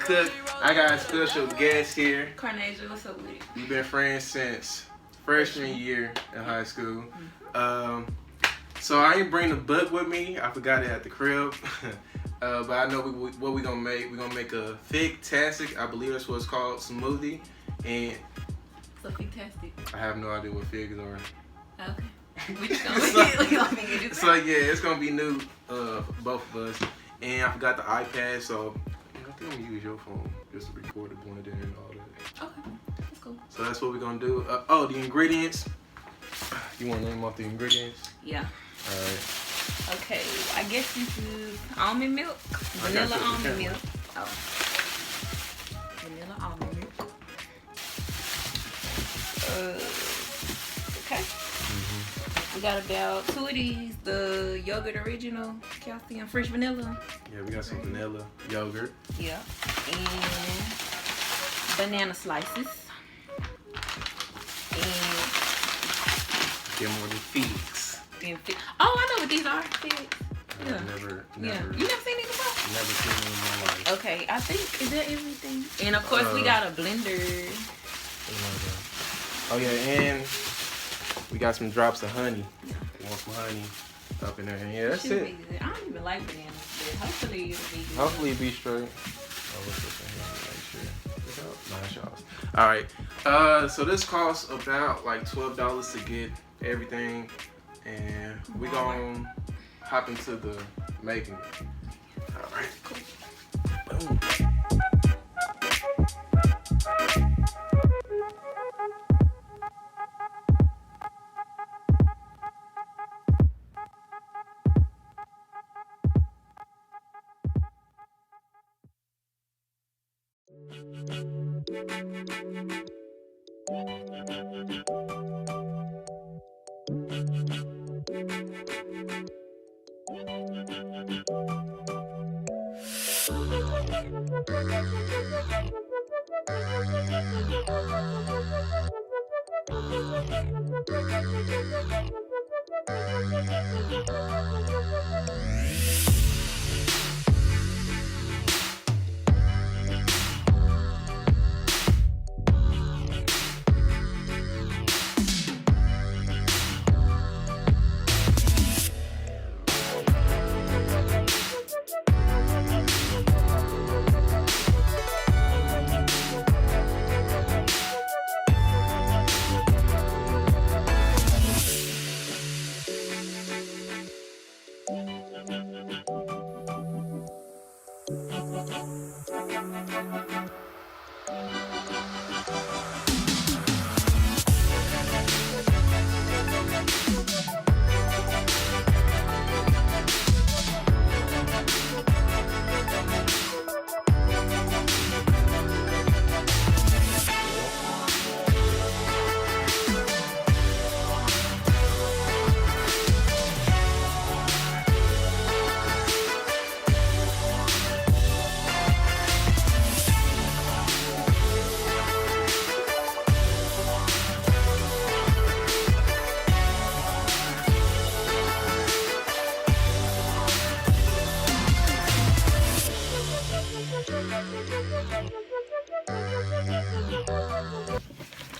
Cook. I got a special guest here. Carnashia, what's up with it? We've been friends since freshman year in high school. So I ain't bring the book with me. I forgot it at the crib. But I know what we gonna make. We're gonna make a fig tastic. I believe that's what it's called, smoothie. And So fantastic. I have no idea what figs are. Okay. We just gonna make it. So yeah, it's gonna be new for both of us. And I forgot the iPad, so I think I'm gonna use your phone just to record it, blend it in, and all that. Okay, that's cool. So that's what we're gonna do. Oh, the ingredients. You wanna name off the ingredients? Yeah. All right. Okay, I guess this is almond milk, vanilla almond milk. Oh, vanilla almond milk. Okay. We got about 2 of these. The yogurt original, calcium, fresh vanilla. Yeah, we got some vanilla yogurt. Yeah. And banana slices. And Get more than figs. Oh, I know what these are. Figs. Yeah. Never. Yeah. You never seen these before? Never seen them in my life. Okay, I think, is that everything? And of course, we got a blender. Oh yeah, and we got some drops of honey. You want some honey up in there? And yeah, that's it. I don't even like bananas, but hopefully it'll be good. Hopefully it'll be straight. Oh, what's this in here? Make sure. No, that's y'all's. All right. So this costs about like $12 to get everything, and we gonna hop into the making. All right. Cool. Boom.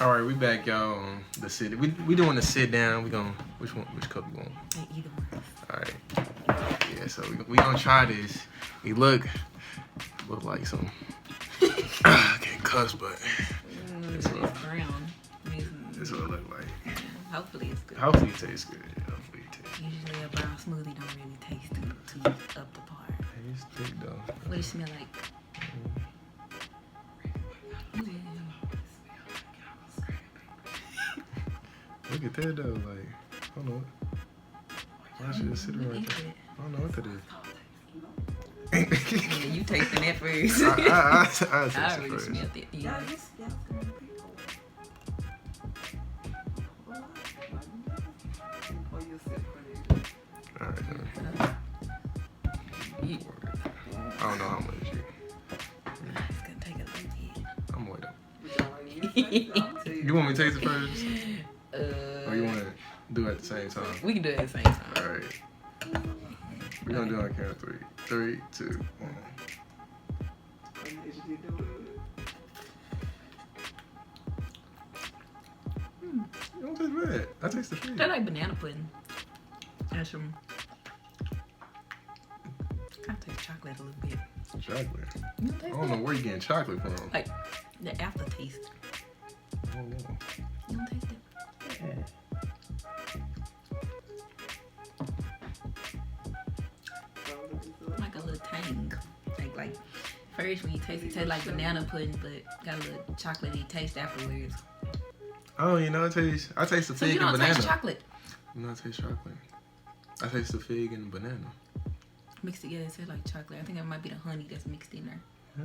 All right, we back, y'all. On the sit. We doing the sit down. We gonna which cup you want? Either one. All right. Yeah, so we gonna try this. We look like some. I can't cuss, but It's brown. this what it look like. Hopefully it's good. Hopefully it tastes good. Yeah, hopefully it tastes. Usually a brown smoothie don't really taste too up the par. Hey, it's thick though. What it smell like? Look at that though, like, I don't know. Why should it sit right there? I don't know what that is. Yeah, you tasting that first. I taste I it already first. smelled it. Yeah. Alright, I don't know how much you. It's gonna take a little bit. I'm waiting. You want me to taste it first? Or you want to do it at the same time? We can do it at the same time. Alright. We're going to do it on count of 3. 3, 2, 1. that? I taste the fig. They like banana pudding. And some. I taste chocolate a little bit. Chocolate. You don't taste I don't know where you getting chocolate from. Like the aftertaste. I don't know. You don't taste it. Like a little tang. Like first when you taste it tastes like banana pudding, but got a little chocolatey taste afterwards. Oh, you know, I taste the So fig you and don't banana. taste chocolate. You know, I taste chocolate. I taste the fig and banana. Mixed together, it tastes like chocolate. I think it might be the honey that's mixed in there. Yeah.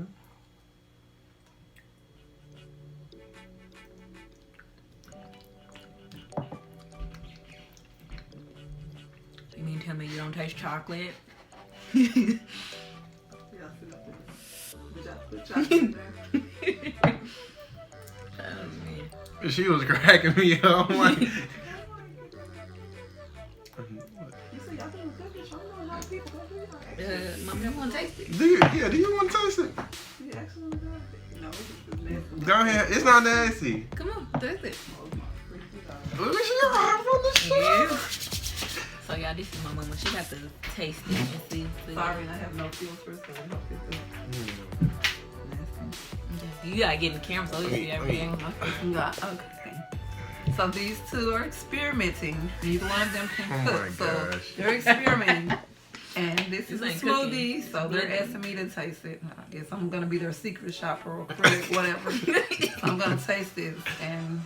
You mean tell me you don't taste chocolate? Oh man. She was cracking me up. I'm like, Mom, you want to taste it? do you want to taste it? Go ahead. It's not nasty. Come on, taste it. Look at you on the show. Yeah. So y'all, this is my mama. She got to taste it and see. Sorry, I have no filters, so I hope it's nasty. You gotta get in the camera so we see everything. Okay. So these two are experimenting. Neither one of them can Oh cook, my so gosh. they're experimenting. And this is a This ain't smoothie, cooking. so they're asking me to taste it. I guess I'm gonna be their secret shopper or critic, whatever. So I'm gonna taste this, and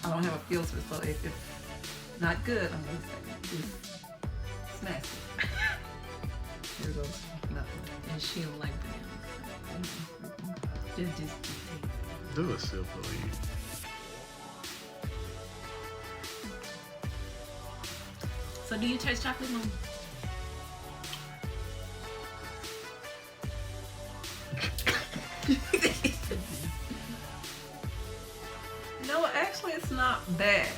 I don't have a filter, so if it's not good, I'm gonna say it's nasty. Here goes nothing. And she don't like bananas. Just Do a sip, please. So do you taste chocolate, Mom? No, actually, it's not bad.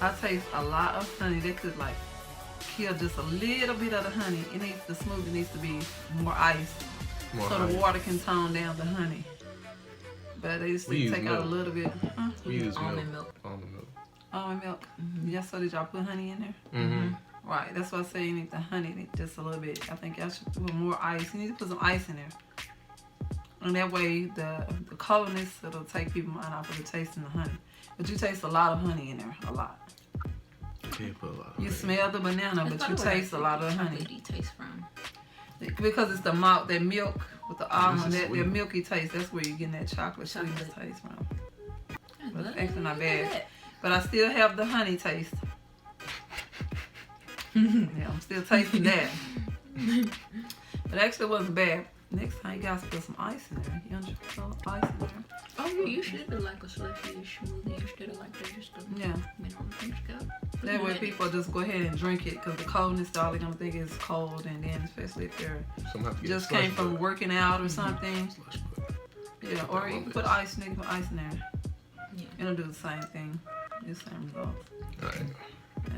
I taste a lot of honey. They could like kill just a little bit of the honey. The smoothie needs to be more ice, More so honey. the water can tone down the honey. But they just We use take out a milk. little bit. Huh? We use Almond milk. milk. Almond milk. Almond milk. Yeah, so did y'all put honey in there? Mm-hmm. Right, that's why I say you need the honey just a little bit. I think y'all should put more ice. You need to put some ice in there. And that way, the coldness, it'll take people mind off of the taste in the honey. But you taste a lot of honey in there, a lot. Can't put a lot. You smell the banana, but you taste a lot of honey. Where do you taste from? Because it's the malt, that milk with the almond, is that sweet. milky taste. That's where you're getting that chocolate sweetness taste from. But it's actually not bad. But I still have the honey taste. Yeah, I'm still tasting that. But actually, it wasn't bad. Next time, you guys put some ice in there. You want to put ice in there? Oh, yeah, you should do like a slushy smoothie instead of like just a Yeah. mineral drink cup. That way, people just go ahead and drink it because the coldness, all they're gonna think is cold, and then especially if they're just came from working out or something. Yeah, or you can put ice, nigga, put ice in there. Yeah. It'll do the same thing. The same results. Alright.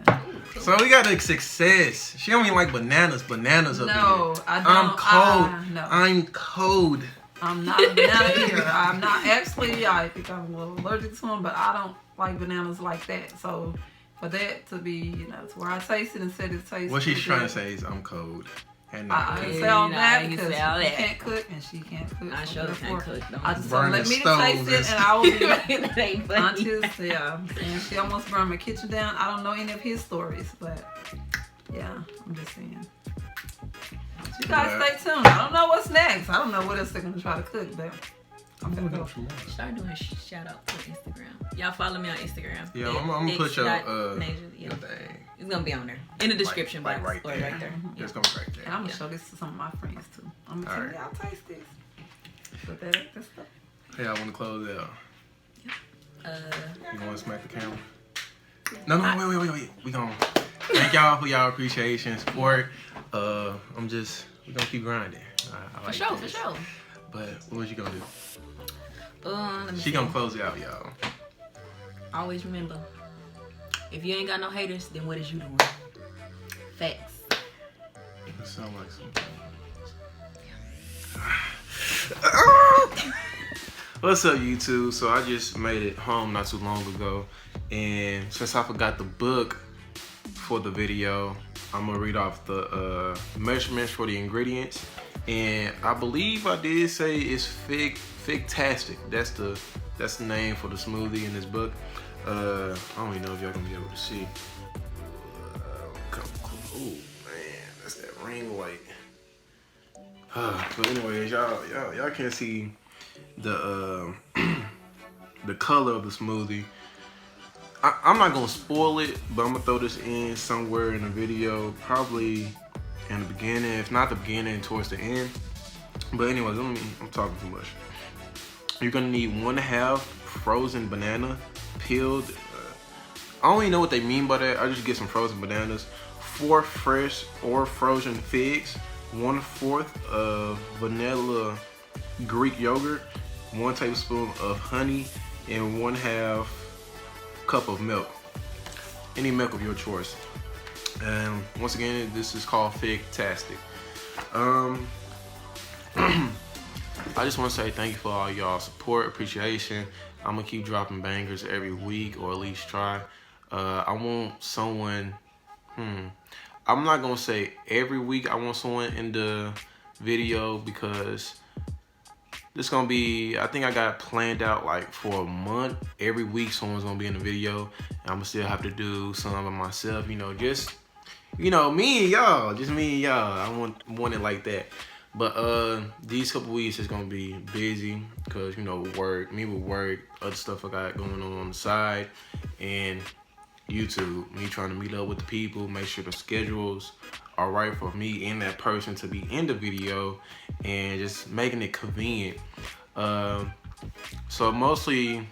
Yeah. So we got a success. She don't even like bananas. Bananas up No, here. I don't. I'm cold. No. I'm cold. I'm not a banana eater. I'm not actually. I think I'm a little allergic to them, but I don't like bananas like that. So for that to be, you know, to where I tasted and said it tastes. What she's good, trying to say is I'm cold. And I not can cold. say all Nah, that you because say all she that. can't cook and she can't cook. I so sure can't therefore, cook. I just don't Burning let me to stoves taste it, is- and I will be. That ain't funny. Until, yeah, and she almost burned my kitchen down. I don't know any of his stories, but yeah, I'm just saying. You guys stay tuned. I don't know what's next. I don't know what else they're gonna try to cook, but I'm gonna go. Start doing shout out to Instagram. Y'all follow me on Instagram. Yeah, I'm gonna put your Yeah. your thing. It's gonna be on there in the description like box right or there. right there. Yeah. It's gonna be right And there. I'm gonna show this to some of my friends too. I'm gonna tell Alright. y'all taste this. Put that stuff. Hey, I want to close it out. Uh, You want to smack the camera? No, wait. We gonna thank y'all for y'all appreciation, support. We gonna keep grinding. I for like sure, this. for sure. But what was you gonna do? Let me She see. gonna close it out, y'all. Always remember, if you ain't got no haters, then what is you doing? Facts. It sound like some. What's up, YouTube? So I just made it home not too long ago, And since I forgot the book for the video, I'm gonna read off the measurements for the ingredients. And I believe I did say it's Tastic. That's the name for the smoothie in this book. I don't even know if y'all gonna be able to see. Oh man, that's that ring light. But anyways, y'all can't see the the color of the smoothie. I'm not gonna spoil it, but I'm gonna throw this in somewhere in the video, probably in the beginning, if not the beginning, towards the end. But anyways, I'm talking too much. You're gonna need 1/2 frozen banana, peeled. I don't even know what they mean by that. I just get some frozen bananas, 4 fresh or frozen figs, 1/4 of vanilla Greek yogurt, 1 tablespoon of honey, and 1/2 cup of milk. Any milk of your choice. And once again, this is called Tastic. I just want to say thank you for all y'all support, appreciation. I'm gonna keep dropping bangers every week, or at least try. I want someone, I'm not gonna say every week I want someone in the video, because this gonna be, I think I got it planned out like for a month. Every week someone's gonna be in the video, and I'm gonna still have to do some of it myself, just, me and y'all, just me and y'all. I want it like that. But these couple weeks is gonna be busy, because work, other stuff I got going on the side, and YouTube, me trying to meet up with the people, make sure the schedules are right for me and that person to be in the video, and just making it convenient. So mostly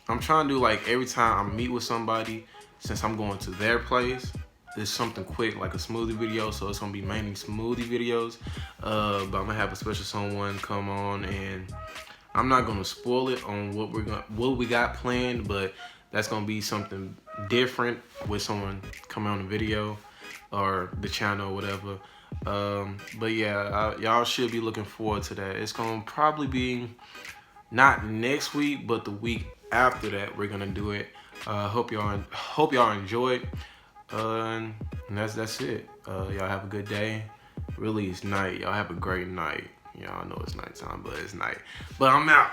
I'm trying to do, like, every time I meet with somebody, since I'm going to their place, there's something quick, like a smoothie video, so it's gonna be mainly smoothie videos. But I'm gonna have a special someone come on, and I'm not gonna spoil it on what we got planned, but that's gonna be something different with someone coming on the video or the channel or whatever. But yeah, y'all should be looking forward to that. It's gonna probably be not next week, but the week after that we're gonna do it. Hope y'all enjoy it. And that's it. Y'all have a good day. Really, it's night. Y'all have a great night. Y'all know it's nighttime, but it's night. But I'm out.